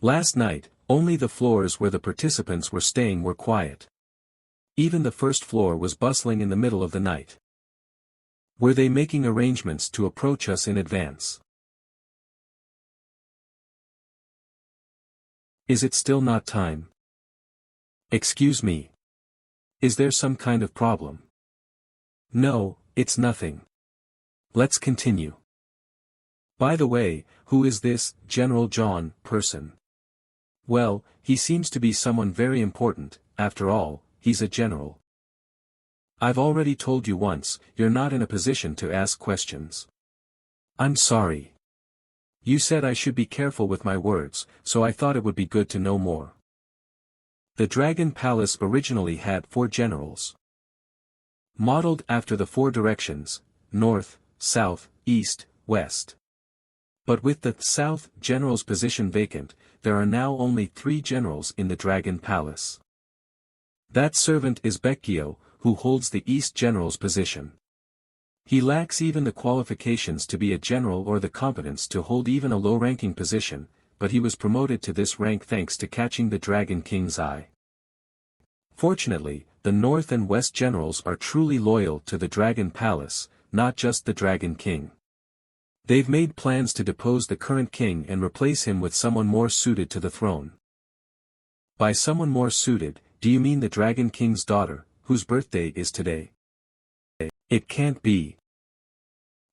Last night, only the floors where the participants were staying were quiet. Even the first floor was bustling in the middle of the night. Were they making arrangements to approach us in advance? Is it still not time? Excuse me. Is there some kind of problem? No, it's nothing. Let's continue. By the way, who is this General John person? Well, he seems to be someone very important. After all, he's a general. I've already told you once, you're not in a position to ask questions. I'm sorry. You said I should be careful with my words, so I thought it would be good to know more. The Dragon Palace originally had 4 generals. Modeled after the 4 directions, north, south, east, west. But with the south general's position vacant, there are now only 3 generals in the Dragon Palace. That servant is Becchio, who holds the east general's position. He lacks even the qualifications to be a general or the competence to hold even a low-ranking position, but he was promoted to this rank thanks to catching the Dragon King's eye. Fortunately, the North and West generals are truly loyal to the Dragon Palace, not just the Dragon King. They've made plans to depose the current king and replace him with someone more suited to the throne. By someone more suited, do you mean the Dragon King's daughter, whose birthday is today? It can't be.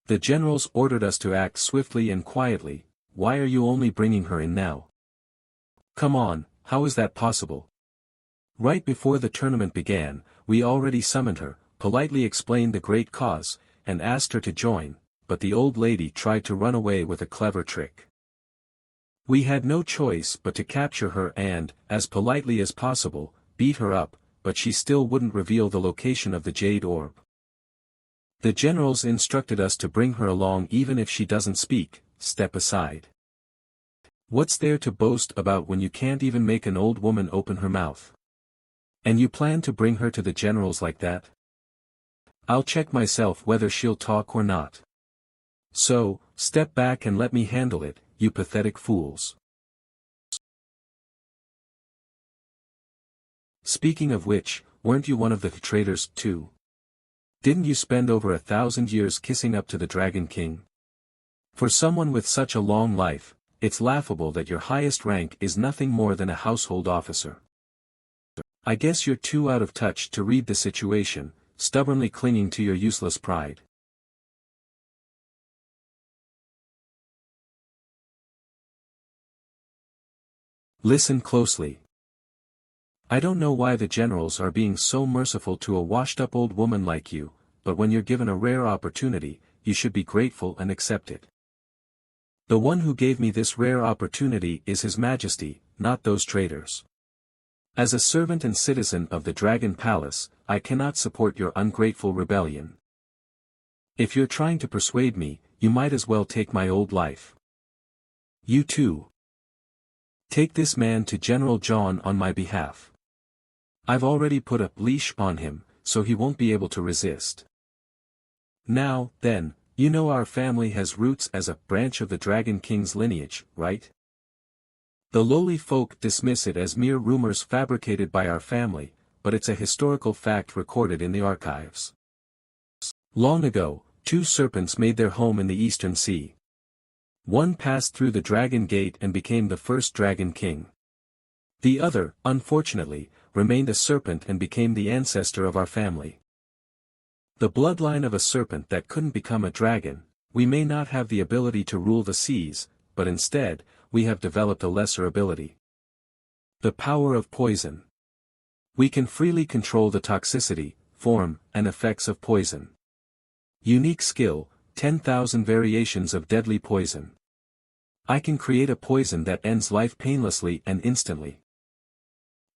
The generals ordered us to act swiftly and quietly. Why are you only bringing her in now? Come on, how is that possible? Right before the tournament began, we already summoned her, politely explained the great cause, and asked her to join, but the old lady tried to run away with a clever trick. We had no choice but to capture her and, as politely as possible, beat her up, but she still wouldn't reveal the location of the jade orb. The generals instructed us to bring her along even if she doesn't speak. Step aside. What's there to boast about when you can't even make an old woman open her mouth? And you plan to bring her to the generals like that? I'll check myself whether she'll talk or not. So, step back and let me handle it, you pathetic fools. Speaking of which, weren't you one of the traitors, too? Didn't you spend over 1,000 years kissing up to the Dragon King? For someone with such a long life, it's laughable that your highest rank is nothing more than a household officer. I guess you're too out of touch to read the situation, stubbornly clinging to your useless pride. Listen closely. I don't know why the generals are being so merciful to a washed-up old woman like you, but when you're given a rare opportunity, you should be grateful and accept it. The one who gave me this rare opportunity is His Majesty, not those traitors. As a servant and citizen of the Dragon Palace, I cannot support your ungrateful rebellion. If you're trying to persuade me, you might as well take my old life. You too. Take this man to General John on my behalf. I've already put a leash on him, so he won't be able to resist. Now, then, you know our family has roots as a branch of the Dragon King's lineage, right? The lowly folk dismiss it as mere rumors fabricated by our family, but it's a historical fact recorded in the archives. Long ago, 2 serpents made their home in the Eastern Sea. One passed through the Dragon Gate and became the first Dragon King. The other, unfortunately, remained a serpent and became the ancestor of our family. The bloodline of a serpent that couldn't become a dragon. We may not have the ability to rule the seas, but instead, we have developed a lesser ability. The power of poison. We can freely control the toxicity, form, and effects of poison. Unique skill, 10,000 variations of deadly poison. I can create a poison that ends life painlessly and instantly.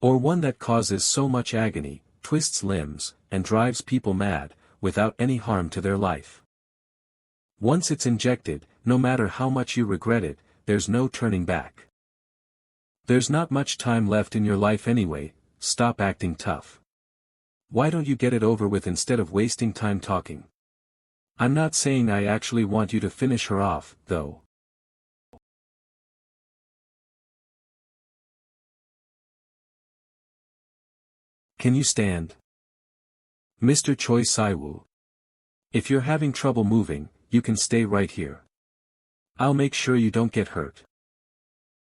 Or one that causes so much agony, twists limbs, and drives people mad, without any harm to their life. Once it's injected, no matter how much you regret it, there's no turning back. There's not much time left in your life anyway, stop acting tough. Why don't you get it over with instead of wasting time talking? I'm not saying I actually want you to finish her off, though. Can you stand? Mr. Choi Saiwoo. If you're having trouble moving, you can stay right here. I'll make sure you don't get hurt.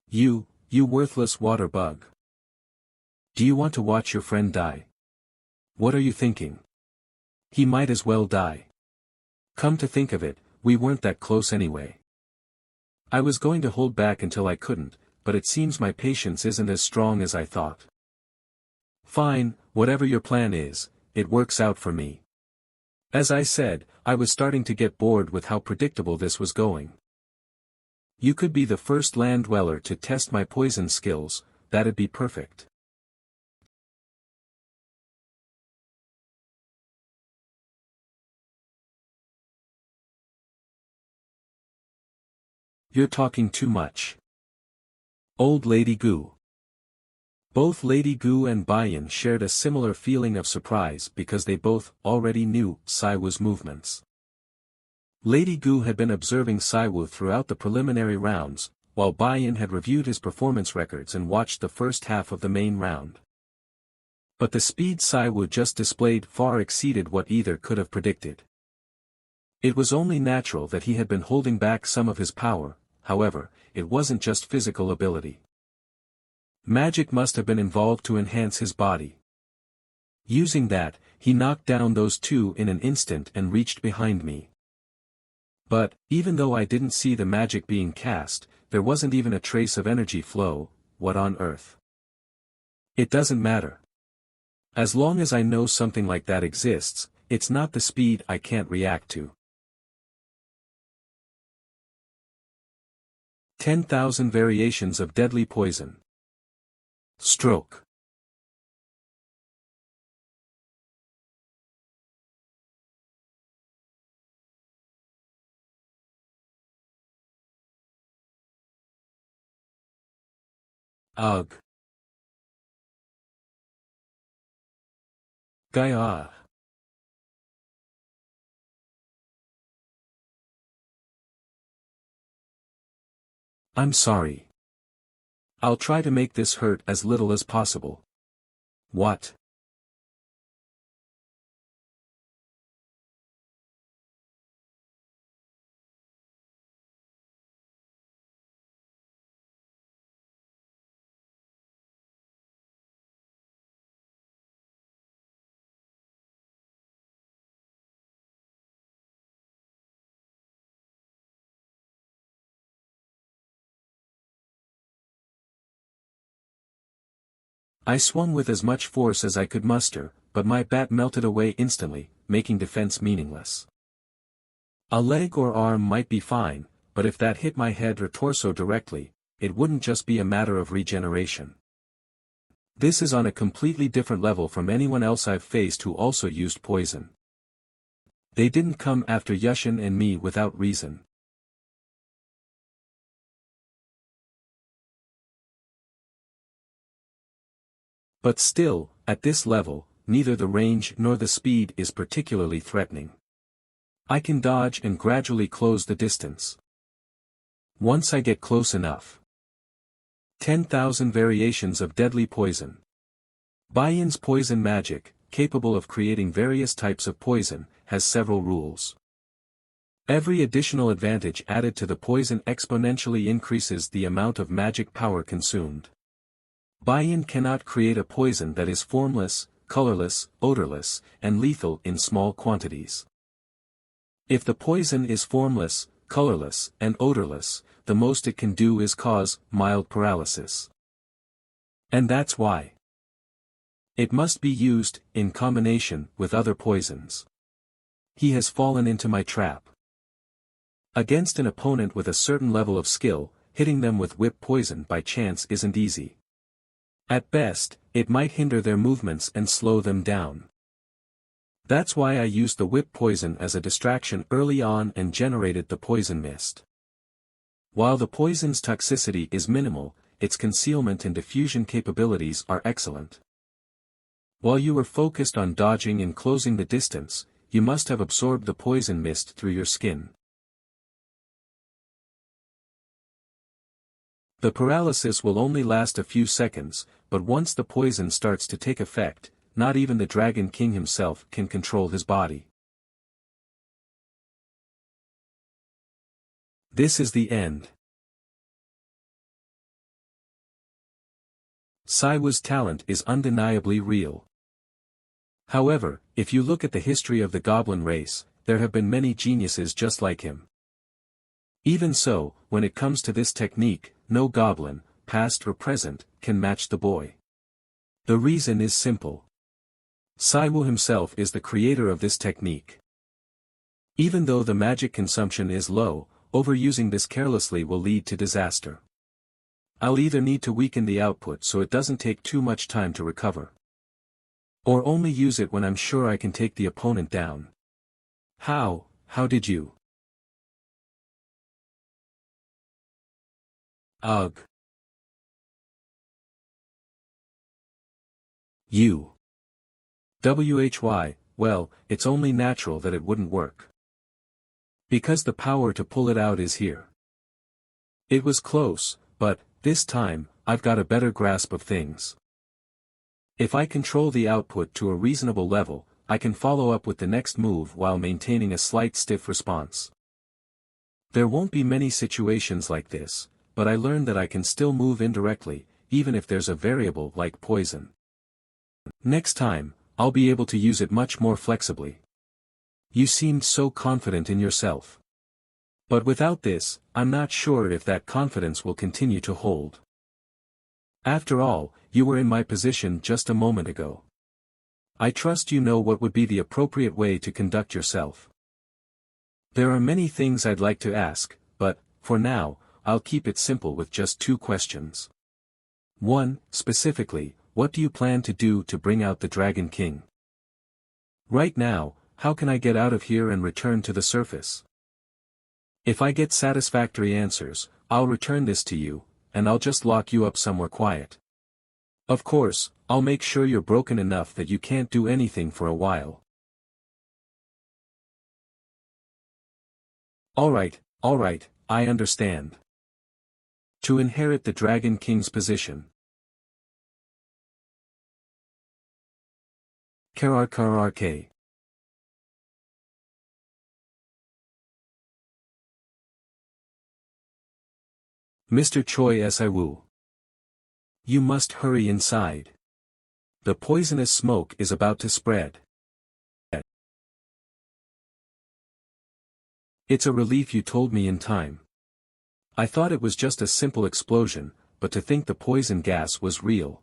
You worthless water bug. Do you want to watch your friend die? What are you thinking? He might as well die. Come to think of it, we weren't that close anyway. I was going to hold back until I couldn't, but it seems my patience isn't as strong as I thought. Fine, whatever your plan is, it works out for me. As I said, I was starting to get bored with how predictable this was going. You could be the first land dweller to test my poison skills, that'd be perfect. You're talking too much. Old Lady Gu. Both Lady Gu and Bayan shared a similar feeling of surprise because they both already knew Saiwoo's movements. Lady Gu had been observing Saiwoo throughout the preliminary rounds, while Bayan had reviewed his performance records and watched the first half of the main round. But the speed Saiwoo just displayed far exceeded what either could have predicted. It was only natural that he had been holding back some of his power, however, it wasn't just physical ability. Magic must have been involved to enhance his body. Using that, he knocked down those two in an instant and reached behind me. But, even though I didn't see the magic being cast, there wasn't even a trace of energy flow. What on earth? It doesn't matter. As long as I know something like that exists, it's not the speed I can't react to. 10,000 variations of deadly poison. Stroke. Ugh. Gaia. I'm sorry. I'll try to make this hurt as little as possible. What? I swung with as much force as I could muster, but my bat melted away instantly, making defense meaningless. A leg or arm might be fine, but if that hit my head or torso directly, it wouldn't just be a matter of regeneration. This is on a completely different level from anyone else I've faced who also used poison. They didn't come after Yushin and me without reason. But still, at this level, neither the range nor the speed is particularly threatening. I can dodge and gradually close the distance. Once I get close enough. 10,000 variations of deadly poison. Bayan's poison magic, capable of creating various types of poison, has several rules. Every additional advantage added to the poison exponentially increases the amount of magic power consumed. Bayan cannot create a poison that is formless, colorless, odorless, and lethal in small quantities. If the poison is formless, colorless, and odorless, the most it can do is cause mild paralysis. And that's why. It must be used in combination with other poisons. He has fallen into my trap. Against an opponent with a certain level of skill, hitting them with whip poison by chance isn't easy. At best, it might hinder their movements and slow them down. That's why I used the whip poison as a distraction early on and generated the poison mist. While the poison's toxicity is minimal, its concealment and diffusion capabilities are excellent. While you were focused on dodging and closing the distance, you must have absorbed the poison mist through your skin. The paralysis will only last a few seconds, but once the poison starts to take effect, not even the Dragon King himself can control his body. This is the end. Siwa's talent is undeniably real. However, if you look at the history of the goblin race, there have been many geniuses just like him. Even so, when it comes to this technique, no goblin, past or present, can match the boy. The reason is simple. Siwa himself is the creator of this technique. Even though the magic consumption is low, overusing this carelessly will lead to disaster. I'll either need to weaken the output so it doesn't take too much time to recover, or only use it when I'm sure I can take the opponent down. How did you? Ugh. Well, it's only natural that it wouldn't work. Because the power to pull it out is here. It was close, but, this time, I've got a better grasp of things. If I control the output to a reasonable level, I can follow up with the next move while maintaining a slight stiff response. There won't be many situations like this, but I learned that I can still move indirectly, even if there's a variable like poison. Next time, I'll be able to use it much more flexibly. You seemed so confident in yourself. But without this, I'm not sure if that confidence will continue to hold. After all, you were in my position just a moment ago. I trust you know what would be the appropriate way to conduct yourself. There are many things I'd like to ask, but, for now, I'll keep it simple with just 2 questions. 1. Specifically, what do you plan to do to bring out the Dragon King? Right now, how can I get out of here and return to the surface? If I get satisfactory answers, I'll return this to you, and I'll just lock you up somewhere quiet. Of course, I'll make sure you're broken enough that you can't do anything for a while. Alright, I understand. To inherit the Dragon King's position. Kararkarark. Mr. Choi Siwu. You must hurry inside. The poisonous smoke is about to spread. It's a relief you told me in time. I thought it was just a simple explosion, but to think the poison gas was real.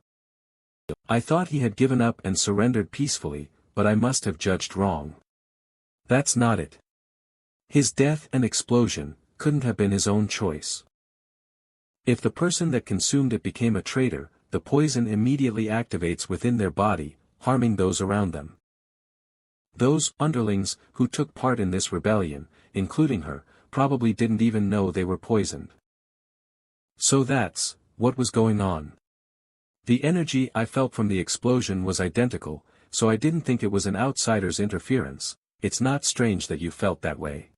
I thought he had given up and surrendered peacefully, but I must have judged wrong. That's not it. His death and explosion couldn't have been his own choice. If the person that consumed it became a traitor, the poison immediately activates within their body, harming those around them. Those underlings who took part in this rebellion, including her, probably didn't even know they were poisoned. So that's what was going on. The energy I felt from the explosion was identical, so I didn't think it was an outsider's interference. It's not strange that you felt that way.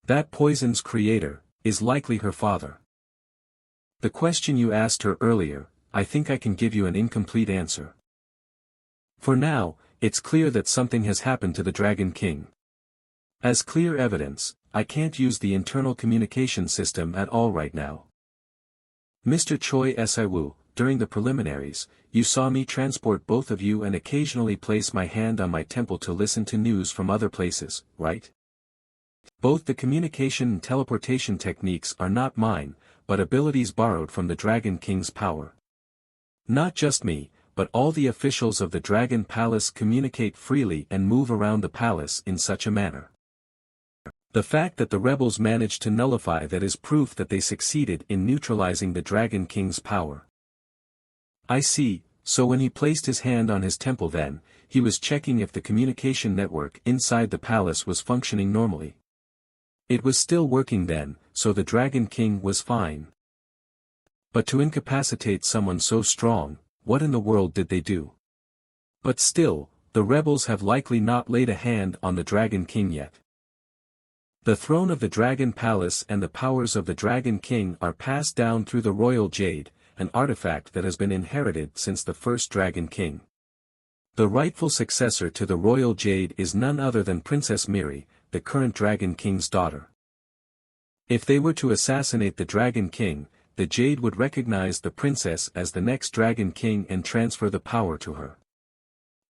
That poison's creator is likely her father. The question you asked her earlier, I think I can give you an incomplete answer. For now, it's clear that something has happened to the Dragon King. As clear evidence, I can't use the internal communication system at all right now. Mr. Choi Siwu, during the preliminaries, you saw me transport both of you and occasionally place my hand on my temple to listen to news from other places, right? Both the communication and teleportation techniques are not mine, but abilities borrowed from the Dragon King's power. Not just me, but all the officials of the Dragon Palace communicate freely and move around the palace in such a manner. The fact that the rebels managed to nullify that is proof that they succeeded in neutralizing the Dragon King's power. I see, so when he placed his hand on his temple then, he was checking if the communication network inside the palace was functioning normally. It was still working then, so the Dragon King was fine. But to incapacitate someone so strong, what in the world did they do? But still, the rebels have likely not laid a hand on the Dragon King yet. The throne of the Dragon Palace and the powers of the Dragon King are passed down through the royal jade, an artifact that has been inherited since the first Dragon King. The rightful successor to the royal jade is none other than Princess Miri, the current Dragon King's daughter. If they were to assassinate the Dragon King, the jade would recognize the princess as the next Dragon King and transfer the power to her.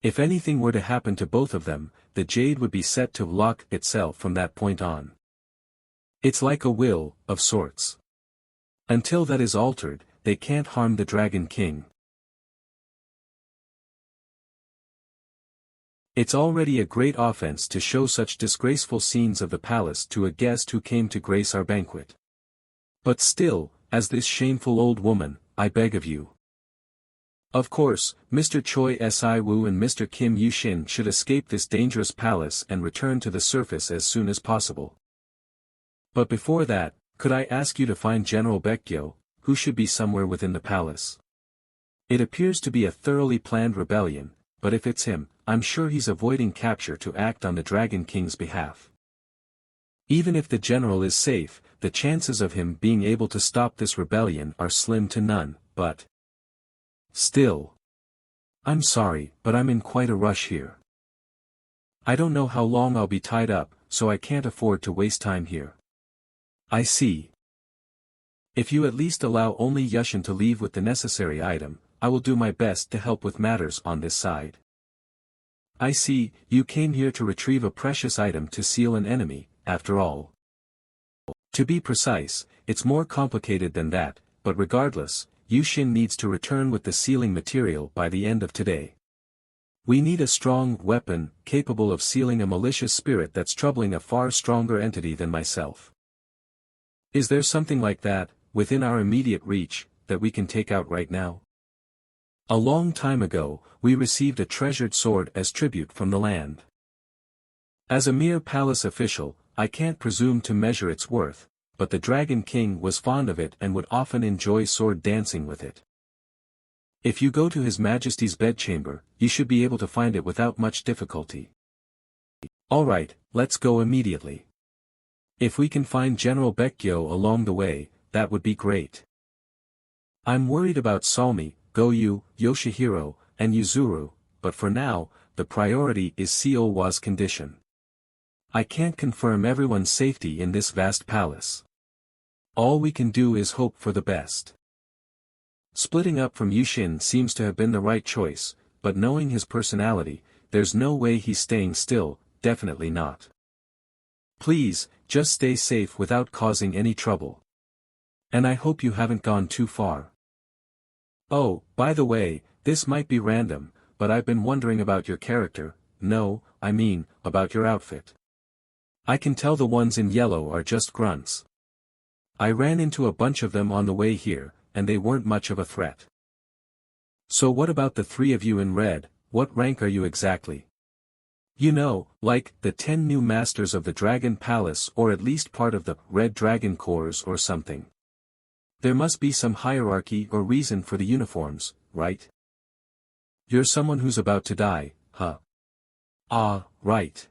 If anything were to happen to both of them, the jade would be set to lock itself from that point on. It's like a will, of sorts. Until that is altered, they can't harm the Dragon King. It's already a great offense to show such disgraceful scenes of the palace to a guest who came to grace our banquet. But still, as this shameful old woman, I beg of you. Of course, Mr. Choi Si-woo and Mr. Kim Yu-shin should escape this dangerous palace and return to the surface as soon as possible. But before that, could I ask you to find General Baekgyo, who should be somewhere within the palace? It appears to be a thoroughly planned rebellion, but if it's him, I'm sure he's avoiding capture to act on the Dragon King's behalf. Even if the general is safe, the chances of him being able to stop this rebellion are slim to none, but... Still. I'm sorry, but I'm in quite a rush here. I don't know how long I'll be tied up, so I can't afford to waste time here. I see. If you at least allow only Yushin to leave with the necessary item, I will do my best to help with matters on this side. I see, you came here to retrieve a precious item to seal an enemy, after all. To be precise, it's more complicated than that, but regardless, Yushin needs to return with the sealing material by the end of today. We need a strong weapon, capable of sealing a malicious spirit that's troubling a far stronger entity than myself. Is there something like that, within our immediate reach, that we can take out right now? A long time ago, we received a treasured sword as tribute from the land. As a mere palace official, I can't presume to measure its worth, but the Dragon King was fond of it and would often enjoy sword dancing with it. If you go to His Majesty's bedchamber, you should be able to find it without much difficulty. Alright, let's go immediately. If we can find General Baekgyo along the way, that would be great. I'm worried about Salmi, Goyu, Yoshihiro, and Yuzuru, but for now, the priority is Seolwa's condition. I can't confirm everyone's safety in this vast palace. All we can do is hope for the best. Splitting up from Yushin seems to have been the right choice, but knowing his personality, there's no way he's staying still, definitely not. Please, just stay safe without causing any trouble. And I hope you haven't gone too far. Oh, by the way, this might be random, but I've been wondering about your character, no, I mean, about your outfit. I can tell the ones in yellow are just grunts. I ran into a bunch of them on the way here, and they weren't much of a threat. So what about the three of you in red, what rank are you exactly? You know, like, the 10 new masters of the Dragon Palace or at least part of the Red Dragon Corps or something. There must be some hierarchy or reason for the uniforms, right? You're someone who's about to die, huh? Ah, right.